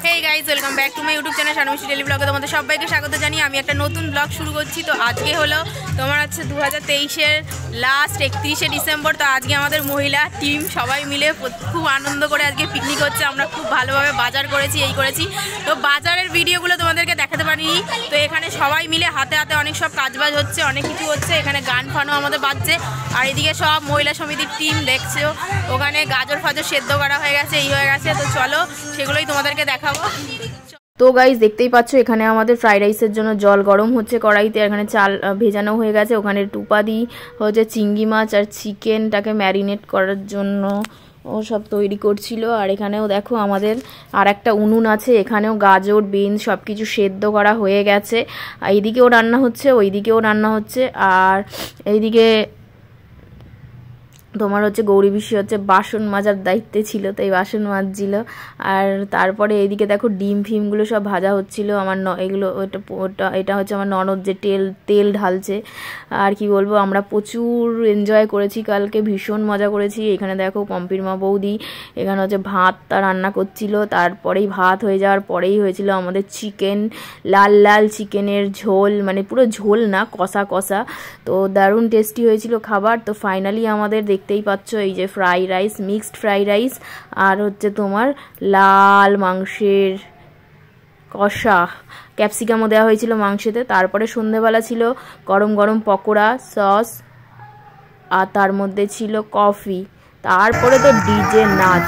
Hey guys, welcome back to my YouTube channel Shanumishti daily ব্লগে তোমাদের সবাইকে স্বাগত জানিয়ে আমি একটা নতুন ব্লগ শুরু করছি। তো আজকে হলো তোমার হচ্ছে 2023-এর লাস্ট 31শে ডিসেম্বর। তো আজকে আমাদের মহিলা টিম সবাই মিলে খুব আনন্দ করে আজকে পিকনিক হচ্ছে। আমরা খুব ভালোভাবে বাজার করেছি, এই করেছি। তো বাজারের ভিডিওগুলো তোমাদেরকে দেখাতে পারিনি। তো এখানে সবাই মিলে হাতে হাতে অনেক সব কাজবাজ হচ্ছে, অনেক কিছু হচ্ছে। এখানে গান ফানও আমাদের বাজছে। আর এদিকে সব মহিলা সমিতির টিম দেখছো, ওখানে গাজর ফাজর সেদ্ধ করা হয়ে গেছে, এই হয়ে গেছে। তো চলো সেগুলোই তোমাদেরকে দেখাবো। তো গাইস দেখতেই পাচ্ছ এখানে আমাদের ফ্রাইড রাইসের জন্য জল গরম হচ্ছে কড়াইতে। এখানে চাল ভেজানো হয়ে গেছে। ওখানে টুপা দি হচ্ছে চিংড়ি মাছ আর চিকেনটাকে ম্যারিনেট করার জন্য ও সব তৈরি করছিল। আর এখানেও দেখো আমাদের আর একটা উনুন আছে, এখানেও গাজর বিনস সব কিছু সেদ্ধ করা হয়ে গেছে। এইদিকেও রান্না হচ্ছে, ওইদিকেও রান্না হচ্ছে। আর এইদিকে তোমার হচ্ছে গৌরী পিসি হচ্ছে বাসন মাজার দায়িত্বে ছিল, তাই বাসন মাজছিল। আর তারপরে এইদিকে দেখো ডিম ফিমগুলো সব ভাজা হচ্ছিল। আমার এগুলো এটা হচ্ছে আমার ননদ যে তেল ঢালছে। আর কি বলবো, আমরা প্রচুর এনজয় করেছি কালকে, ভীষণ মজা করেছি। এখানে দেখো পম্পির মা বৌদি এখানে হচ্ছে ভাতটা রান্না করছিল। তারপরেই ভাত হয়ে যাওয়ার পরেই হয়েছিল আমাদের চিকেন, লাল লাল চিকেনের ঝোল, মানে পুরো ঝোল না, কষা কষা। তো দারুণ টেস্টি হয়েছিল খাবার। তো ফাইনালি আমাদের দেখতেই পাচ্ছ এই যে fry rice, mixed fry rice, আর হচ্ছে তোমার লাল মাংসের কষা, ক্যাপসিকামও দেওয়া হয়েছিল মাংসেতে। তারপরে সন্ধেবেলা ছিল গরম গরম পকোড়া, সস, আর তার মধ্যে ছিল কফি। তারপরে তো ডিজে নাচ।